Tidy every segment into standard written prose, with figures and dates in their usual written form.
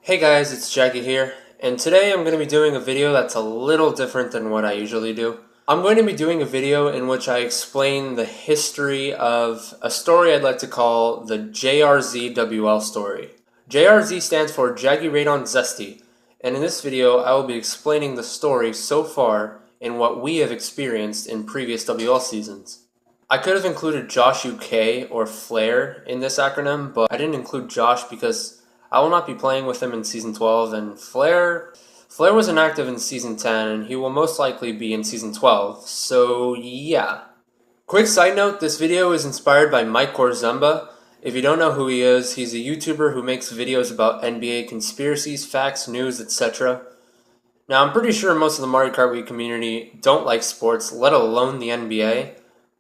Hey guys, it's Jackie here, and today I'm going to be doing a video that's a little different than what I usually do. I'm going to be doing a video in which I explain the history of a story I'd like to call the JRZ WL story. JRZ stands for Jaggy Radon Zesti, and in this video I will be explaining the story so far and what we have experienced in previous WL seasons. I could have included Josh UK or Flair in this acronym, but I didn't include Josh because I will not be playing with him in Season 12, and Flair was inactive in Season 10, and he will most likely be in Season 12, so yeah. Quick side note, this video is inspired by Mike Korzemba. If you don't know who he is, he's a YouTuber who makes videos about NBA conspiracies, facts, news, etc. Now, I'm pretty sure most of the Mario Kart Wii community don't like sports, let alone the NBA,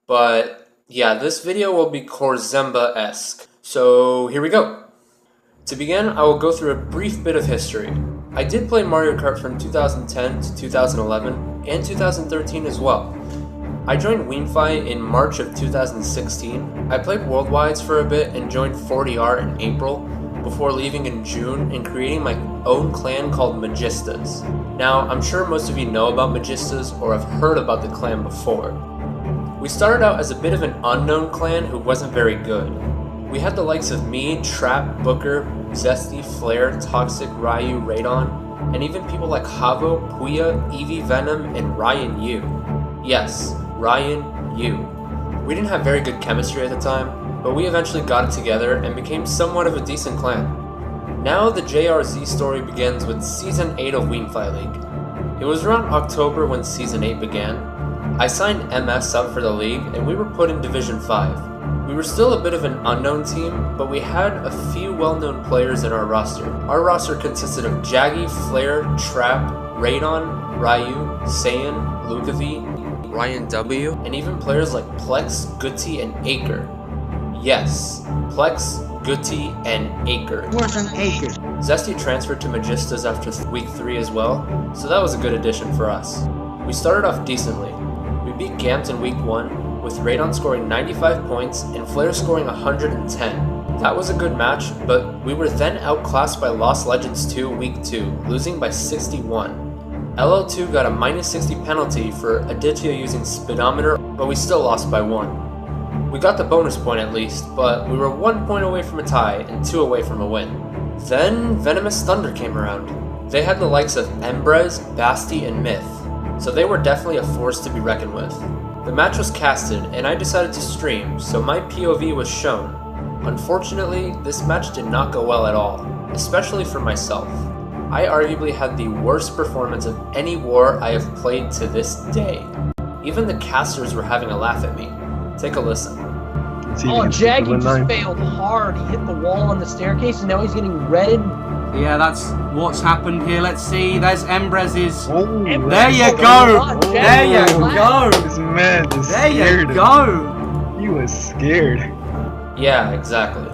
but yeah, this video will be Korzemba-esque. So here we go. To begin, I will go through a brief bit of history. I did play Mario Kart from 2010 to 2011 and 2013 as well. I joined Wiimmfi in March of 2016. I played Worldwides for a bit and joined 40R in April before leaving in June and creating my own clan called Magistas. Now, I'm sure most of you know about Magistas or have heard about the clan before. We started out as a bit of an unknown clan who wasn't very good. We had the likes of me, Trap, Booker, Zesti, Flair, Toxic, Ryu, Radon, and even people like Havo, Puya, Eevee Venom, and Ryan Yu. Yes, Ryan Yu. We didn't have very good chemistry at the time, but we eventually got it together and became somewhat of a decent clan. Now the JRZ story begins with Season 8 of Wiimmfi League. It was around October when Season 8 began. I signed MS up for the league and we were put in Division 5. We were still a bit of an unknown team, but we had a few well-known players in our roster. Our roster consisted of Jaggy, Flair, Trap, Radon, Ryu, Saiyan, Lukavi, Ryan W, and even players like Plex, Guti, and Aker. Yes, Plex, Guti, and Aker. What's an Aker? Zesti transferred to Magistas after week 3 as well, so that was a good addition for us. We started off decently. We beat Gamped in week 1, with Radon scoring 95 points and Flair scoring 110. That was a good match, but we were then outclassed by Lost Legends 2 week 2, losing by 61. LL2 got a minus 60 penalty for Aditya using speedometer, but we still lost by 1. We got the bonus point at least, but we were 1 point away from a tie and 2 away from a win. Then Venomous Thunder came around. They had the likes of Embrez, Basti, and Myth, so they were definitely a force to be reckoned with. The match was casted, and I decided to stream, so my POV was shown. Unfortunately, this match did not go well at all, especially for myself. I arguably had the worst performance of any war I have played to this day. Even the casters were having a laugh at me. Take a listen. Oh, Jaggy just failed hard. He hit the wall on the staircase, and now he's getting redded. Yeah, that's what's happened here. Let's see. There's Embrez's. Oh, there you go. There you go. This man is there scared. You go. He was scared. Yeah, exactly.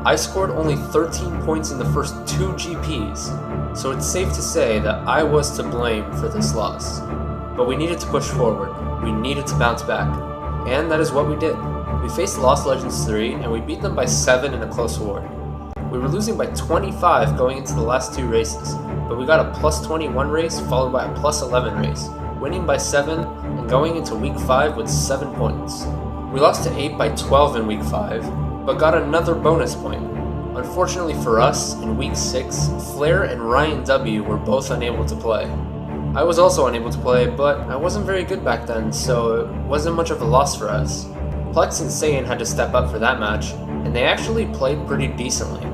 I scored only 13 points in the first 2 GPs, so it's safe to say that I was to blame for this loss. But we needed to push forward. We needed to bounce back. And that is what we did. We faced Lost Legends 3, and we beat them by 7 in a close war. We were losing by 25 going into the last 2 races, but we got a plus 21 race followed by a plus 11 race, winning by 7 and going into week 5 with 7 points. We lost to 8 by 12 in week 5, but got another bonus point. Unfortunately for us, in week 6, Flair and Ryan W were both unable to play. I was also unable to play, but I wasn't very good back then, so it wasn't much of a loss for us. Plex and Saiyan had to step up for that match, and they actually played pretty decently.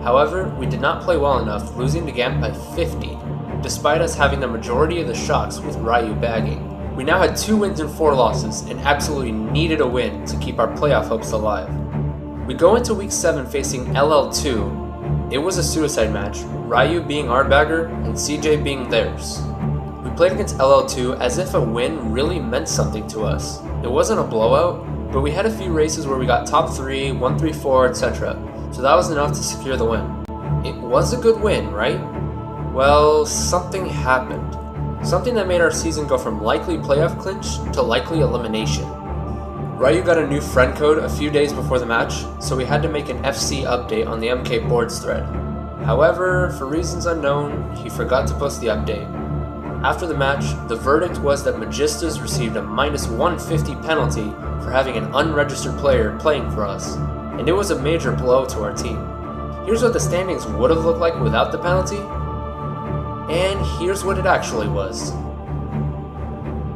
However, we did not play well enough, losing to Gamp by 50, despite us having the majority of the shots with Ryu bagging. We now had 2 wins and 4 losses, and absolutely needed a win to keep our playoff hopes alive. We go into week 7 facing LL2. It was a suicide match, Ryu being our bagger and CJ being theirs. We played against LL2 as if a win really meant something to us. It wasn't a blowout, but we had a few races where we got top 3, 1, 3, 4, etc. So that was enough to secure the win. It was a good win, right? Well, something happened. Something that made our season go from likely playoff clinch to likely elimination. Ryu got a new friend code a few days before the match, so we had to make an FC update on the MK boards thread. However, for reasons unknown, he forgot to post the update. After the match, the verdict was that Magistas received a -150 penalty for having an unregistered player playing for us, and it was a major blow to our team. Here's what the standings would have looked like without the penalty, and here's what it actually was.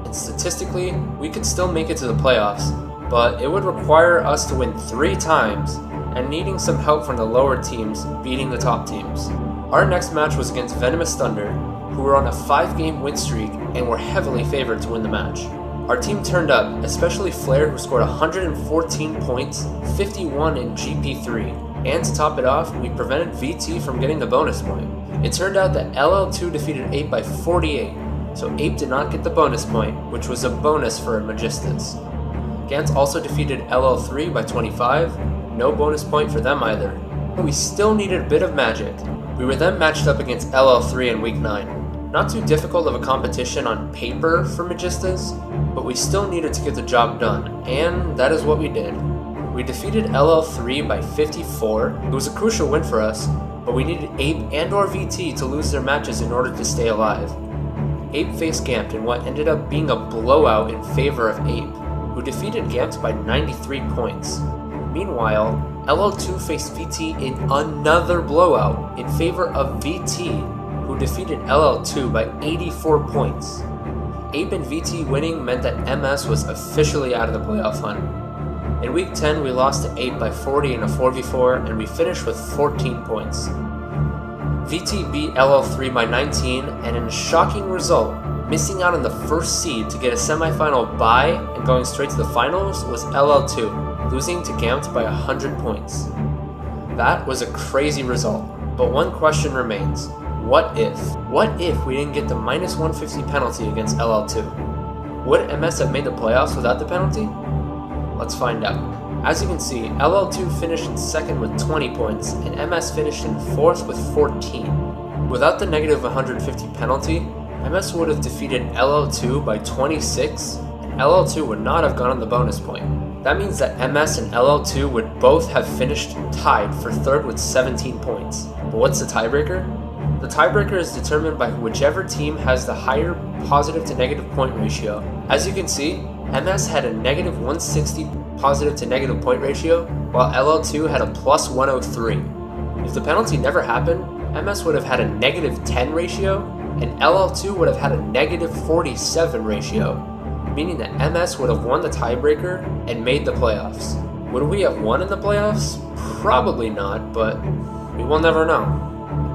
And statistically, we could still make it to the playoffs, but it would require us to win 3 times, and needing some help from the lower teams beating the top teams. Our next match was against Venomous Thunder, who were on a 5-game win streak and were heavily favored to win the match. Our team turned up, especially Flair, who scored 114 points, 51 in GP3, and to top it off, we prevented VT from getting the bonus point. It turned out that LL2 defeated Ape by 48, so Ape did not get the bonus point, which was a bonus for Magistas. Gantz also defeated LL3 by 25, no bonus point for them either. But we still needed a bit of magic. We were then matched up against LL3 in Week 9. Not too difficult of a competition on paper for Magistas, but we still needed to get the job done, and that is what we did. We defeated LL3 by 54. It was a crucial win for us, but we needed Ape and or VT to lose their matches in order to stay alive. Ape faced Gampt in what ended up being a blowout in favor of Ape, who defeated Gampt by 93 points. Meanwhile, LL2 faced VT in another blowout in favor of VT, who defeated LL2 by 84 points. Ape and VT winning meant that MS was officially out of the playoff hunt. In Week 10, we lost to Ape by 40 in a 4v4, and we finished with 14 points. VT beat LL3 by 19, and in a shocking result, missing out on the first seed to get a semifinal bye and going straight to the finals was LL2, losing to Gampt by 100 points. That was a crazy result, but one question remains. What if? What if we didn't get the -150 penalty against LL2? Would MS have made the playoffs without the penalty? Let's find out. As you can see, LL2 finished in second with 20 points, and MS finished in fourth with 14. Without the -150 penalty, MS would have defeated LL2 by 26, and LL2 would not have gone on the bonus point. That means that MS and LL2 would both have finished tied for third with 17 points. But what's the tiebreaker? The tiebreaker is determined by whichever team has the higher positive to negative point ratio. As you can see, MS had a -160 positive to negative point ratio, while LL2 had a +103. If the penalty never happened, MS would have had a -10 ratio, and LL2 would have had a -47 ratio, meaning that MS would have won the tiebreaker and made the playoffs. Would we have won in the playoffs? Probably not, but we will never know.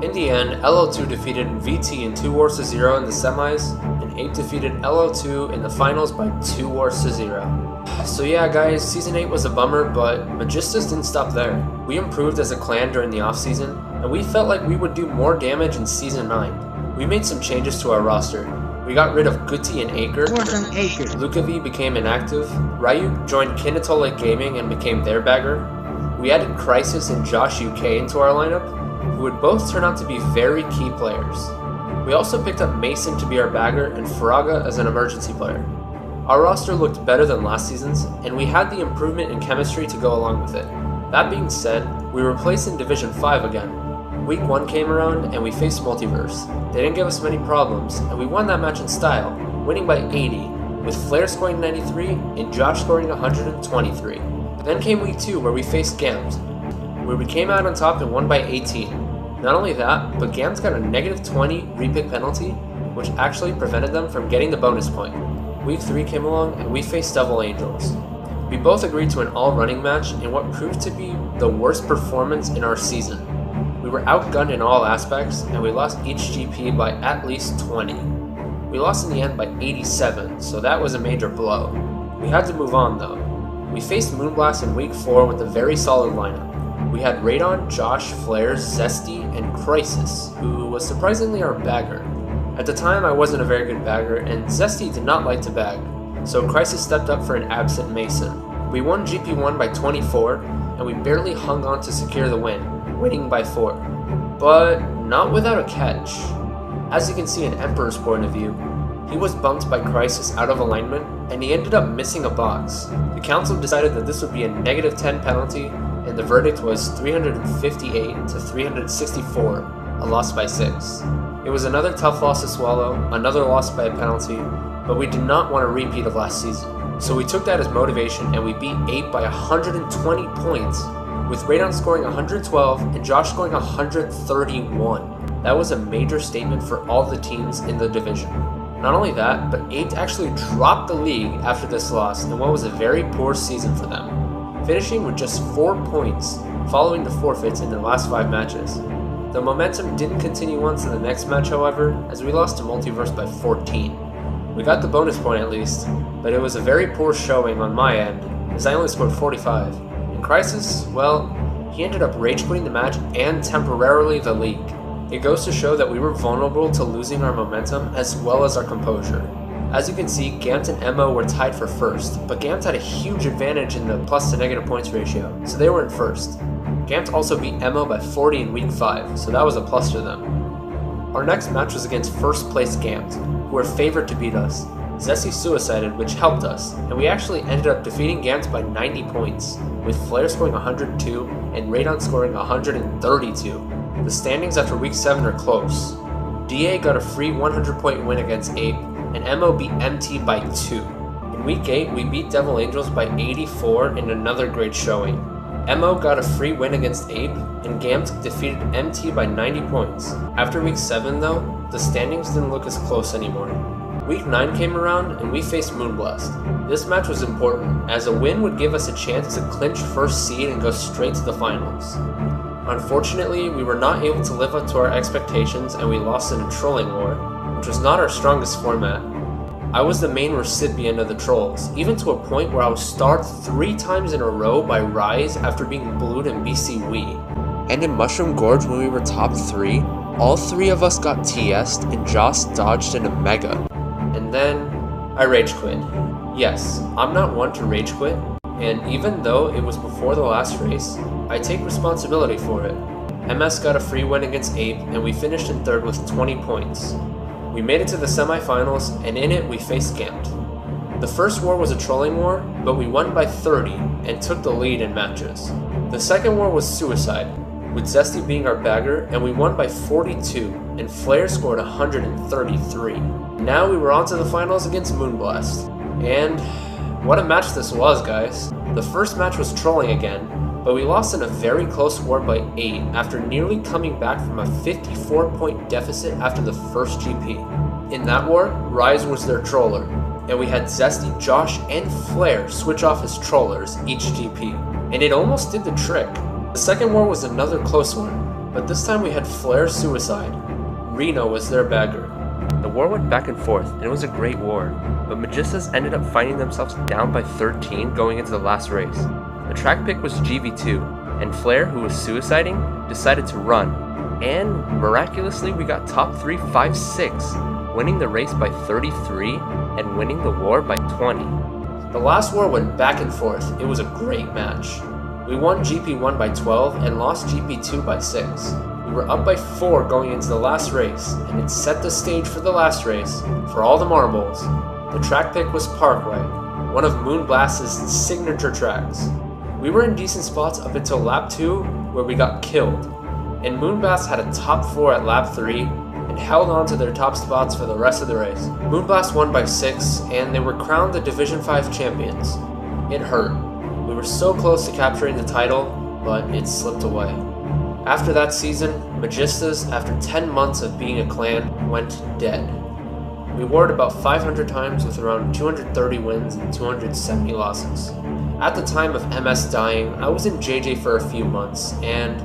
In the end, LL2 defeated VT in 2 wars to 0 in the semis, and Ape defeated LL2 in the finals by 2 wars to 0. So yeah guys, Season 8 was a bummer, but Magistas didn't stop there. We improved as a clan during the offseason, and we felt like we would do more damage in Season 9. We made some changes to our roster. We got rid of Guti and Aker. Lukavi became inactive. Ryuk joined Kinatolic Gaming and became their bagger. We added Crisis and Josh UK into our lineup, who would both turn out to be very key players. We also picked up Mason to be our bagger and Fraga as an emergency player. Our roster looked better than last season's, and we had the improvement in chemistry to go along with it. That being said, we were placed in Division 5 again. Week 1 came around and we faced Multiverse. They didn't give us many problems, and we won that match in style, winning by 80, with Flair scoring 93 and Josh scoring 123. Then came Week 2 where we faced Gampt, where we came out on top and won by 18. Not only that, but Gampt got a -20 repick penalty, which actually prevented them from getting the bonus point. Week 3 came along and we faced Devil Angels. We both agreed to an all-running match in what proved to be the worst performance in our season. We were outgunned in all aspects, and we lost each GP by at least 20. We lost in the end by 87, so that was a major blow. We had to move on though. We faced Moonblast in Week 4 with a very solid lineup. We had Radon, Josh, Flair, Zesti, and Crisis, who was surprisingly our bagger. At the time, I wasn't a very good bagger, and Zesti did not like to bag, so Crisis stepped up for an absent Mason. We won GP1 by 24, and we barely hung on to secure the win, winning by 4. But not without a catch. As you can see in Emperor's point of view, he was bumped by Crisis out of alignment, and he ended up missing a box. The council decided that this would be a -10 penalty, and the verdict was 358 to 364, a loss by 6. It was another tough loss to swallow, another loss by a penalty, but we did not want a repeat of last season. So we took that as motivation and we beat 8 by 120 points, with Radon scoring 112 and Josh scoring 131. That was a major statement for all the teams in the division. Not only that, but 8 actually dropped the league after this loss in what was a very poor season for them, finishing with just 4 points following the forfeits in their last 5 matches. The momentum didn't continue on to the next match, however, as we lost to Multiverse by 14. We got the bonus point at least, but it was a very poor showing on my end, as I only scored 45. In Crisis, well, he ended up rage quitting the match and temporarily the league. It goes to show that we were vulnerable to losing our momentum as well as our composure. As you can see, Gamt and Mo were tied for first, but Gamt had a huge advantage in the plus to negative points ratio, so they were in first. Gamt also beat Mo by 40 in week 5, so that was a plus to them. Our next match was against first place Gamt, who were favored to beat us. Zesti suicided, which helped us, and we actually ended up defeating Gamt by 90 points, with Flair scoring 102 and Radon scoring 132. The standings after week 7 are close. DA got a free 100-point win against Ape, and Mo beat MT by 2. In week 8, we beat Devil Angels by 84 in another great showing. Mo got a free win against Ape, and Gamt defeated MT by 90 points. After week 7 though, the standings didn't look as close anymore. Week 9 came around and we faced Moonblast. This match was important, as a win would give us a chance to clinch first seed and go straight to the finals. Unfortunately, we were not able to live up to our expectations and we lost in a trolling war, which was not our strongest format. I was the main recipient of the trolls, even to a point where I was starred 3 times in a row by Rise after being blued in BC Wii. And in Mushroom Gorge when we were top 3, all 3 of us got TS'd and Joss dodged in a Mega. And then, I rage quit. Yes, I'm not one to rage quit, and even though it was before the last race, I take responsibility for it. MS got a free win against Ape, and we finished in 3rd with 20 points. We made it to the semifinals, and in it we faced Gamt. The first war was a trolling war, but we won by 30 and took the lead in matches. The second war was suicide, with Zesti being our bagger, and we won by 42, and Flair scored 133. Now we were on to the finals against Moonblast. And what a match this was, guys. The first match was trolling again, but we lost in a very close war by 8 after nearly coming back from a 54-point deficit after the first GP. In that war, Rise was their troller, and we had Zesti, Josh, and Flair switch off as trollers each GP, and it almost did the trick. The second war was another close one, but this time we had Flair suicide. Reno was their bagger. The war went back and forth, and it was a great war, but Magistas ended up finding themselves down by 13 going into the last race. The track pick was GV2, and Flair, who was suiciding, decided to run, and miraculously we got top 3 5-6, winning the race by 33 and winning the war by 20. The last war went back and forth. It was a great match. We won GP1 by 12 and lost GP2 by 6. We were up by 4 going into the last race, and it set the stage for the last race, for all the marbles. The track pick was Parkway, one of Moonblast's signature tracks. We were in decent spots up until lap 2, where we got killed, and Moonblast had a top 4 at lap 3, and held on to their top spots for the rest of the race. Moonblast won by 6, and they were crowned the Division 5 champions. It hurt. We were so close to capturing the title, but it slipped away. After that season, Magistas, after 10 months of being a clan, went dead. We warred about 500 times with around 230 wins and 270 losses. At the time of MS dying, I was in JJ for a few months, and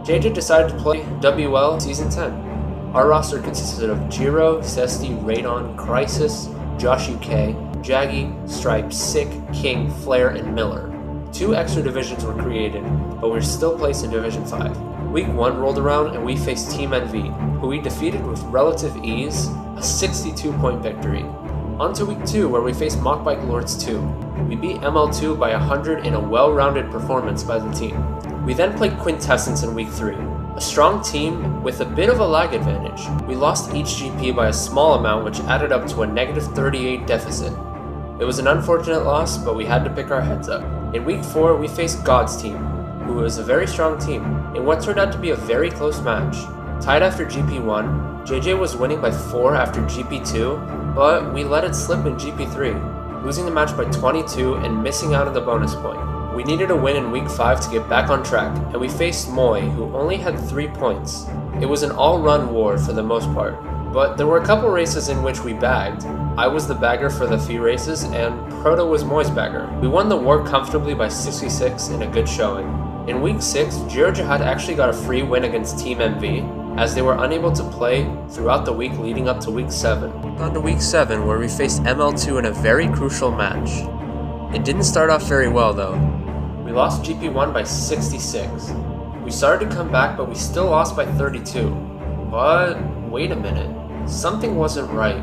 JJ decided to play WL Season 10. Our roster consisted of Jiro, Zesti, Radon, Crisis, Josh UK, Jaggy, Stripe, Sick, King, Flair, and Miller. 2 extra divisions were created, but we were still placed in Division 5. Week 1 rolled around and we faced Team NV, who we defeated with relative ease, a 62-point victory. On to Week 2, where we faced Mock Bike Lords 2. We beat ML2 by 100 in a well-rounded performance by the team. We then played Quintessence in Week 3, a strong team with a bit of a lag advantage. We lost each GP by a small amount, which added up to a negative 38 deficit. It was an unfortunate loss, but we had to pick our heads up. In Week 4, we faced God's team. who was a very strong team, in what turned out to be a very close match. Tied after GP1, JJ was winning by 4 after GP2, but we let it slip in GP3, losing the match by 22 and missing out on the bonus point. We needed a win in week 5 to get back on track, and we faced Moy, who only had 3 points. It was an all-run war for the most part, but there were a couple races in which we bagged. I was the bagger for the few races, and Proto was Moy's bagger. We won the war comfortably by 66 in a good showing. In week 6, JRZ actually got a free win against Team MV, as they were unable to play throughout the week leading up to week 7. On to week 7, where we faced ML2 in a very crucial match. It didn't start off very well though. We lost GP1 by 66. We started to come back, but we still lost by 32. But wait a minute, something wasn't right.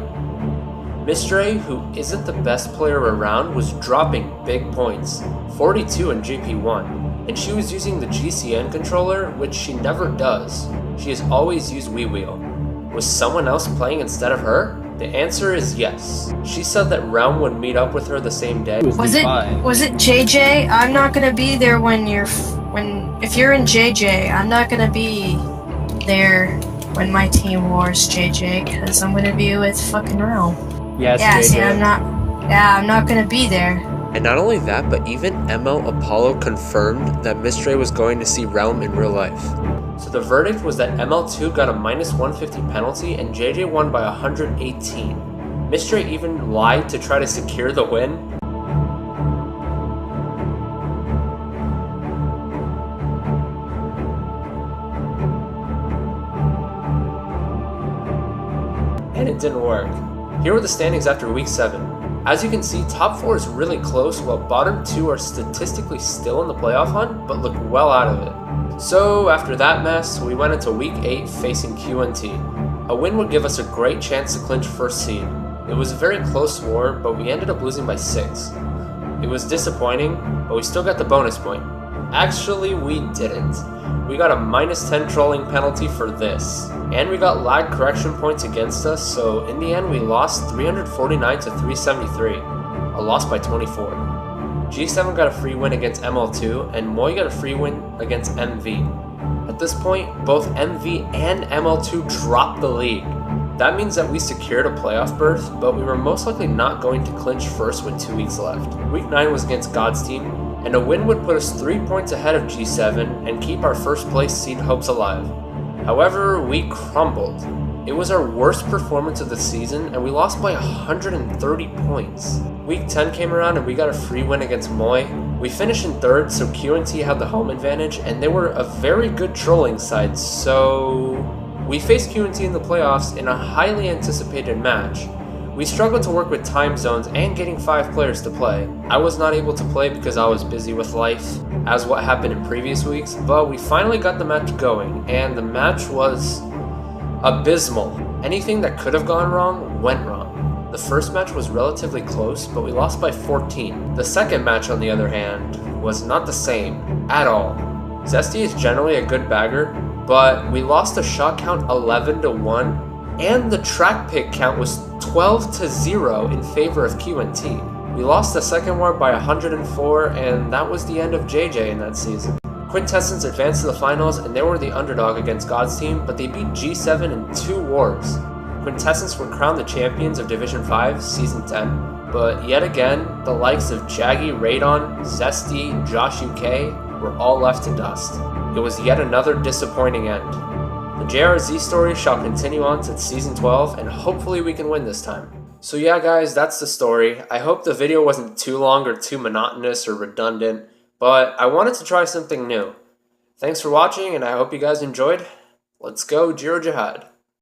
Mistray, who isn't the best player around, was dropping big points, 42 in GP1, and she was using the GCN controller, which she never does. She has always used Wii. Was someone else playing instead of her? The answer is yes. She said that Realm would meet up with her the same day. Was it JJ? I'm not gonna be there if you're in JJ. I'm not gonna be there when my team wars JJ, because I'm gonna be with fucking Realm. Yes, yeah, JJ. see, I'm not gonna be there. And not only that, but even ML Apollo confirmed that Mistray was going to see Realm in real life. So the verdict was that ML2 got a minus 150 penalty and JJ won by 118. Mistray even lied to try to secure the win. And it didn't work. Here were the standings after week 7. As you can see, top 4 is really close, while bottom 2 are statistically still in the playoff hunt, but look well out of it. So after that mess, we went into week 8 facing QNT. A win would give us a great chance to clinch first seed. It was a very close war, but we ended up losing by 6. It was disappointing, but we still got the bonus point. Actually, we didn't. We got a minus 10 trolling penalty for this. And we got lag correction points against us, so in the end we lost 349 to 373, a loss by 24. G7 got a free win against ML2, and Moy got a free win against MV. At this point, both MV and ML2 dropped the league. That means that we secured a playoff berth, but we were most likely not going to clinch first with 2 weeks left. Week 9 was against God's team, and a win would put us 3 points ahead of G7 and keep our first place seed hopes alive. However, we crumbled. It was our worst performance of the season, and we lost by 130 points. Week 10 came around and we got a free win against Moy. We finished in 3rd, so QNT had the home advantage, and they were a very good trolling side, so we faced QNT in the playoffs in a highly anticipated match. We struggled to work with time zones and getting 5 players to play. I was not able to play because I was busy with life, as what happened in previous weeks, but we finally got the match going, and the match was abysmal. Anything that could have gone wrong, went wrong. The first match was relatively close, but we lost by 14. The second match, on the other hand, was not the same at all. Zesti is generally a good bagger, but we lost the shot count 11 to 1, and the track pick count was 12 to 0 in favor of QNT. We lost the second war by 104, and that was the end of JJ in that season. Quintessence advanced to the finals, and they were the underdog against God's team, but they beat G7 in 2 wars. Quintessence were crowned the champions of Division 5, Season 10, but yet again, the likes of Jaggy, Radon, Zesti, Josh UK were all left to dust. It was yet another disappointing end. The JRZ story shall continue on to Season 12, and hopefully we can win this time. So yeah guys, that's the story. I hope the video wasn't too long or too monotonous or redundant, but I wanted to try something new. Thanks for watching, and I hope you guys enjoyed. Let's go, JRZ.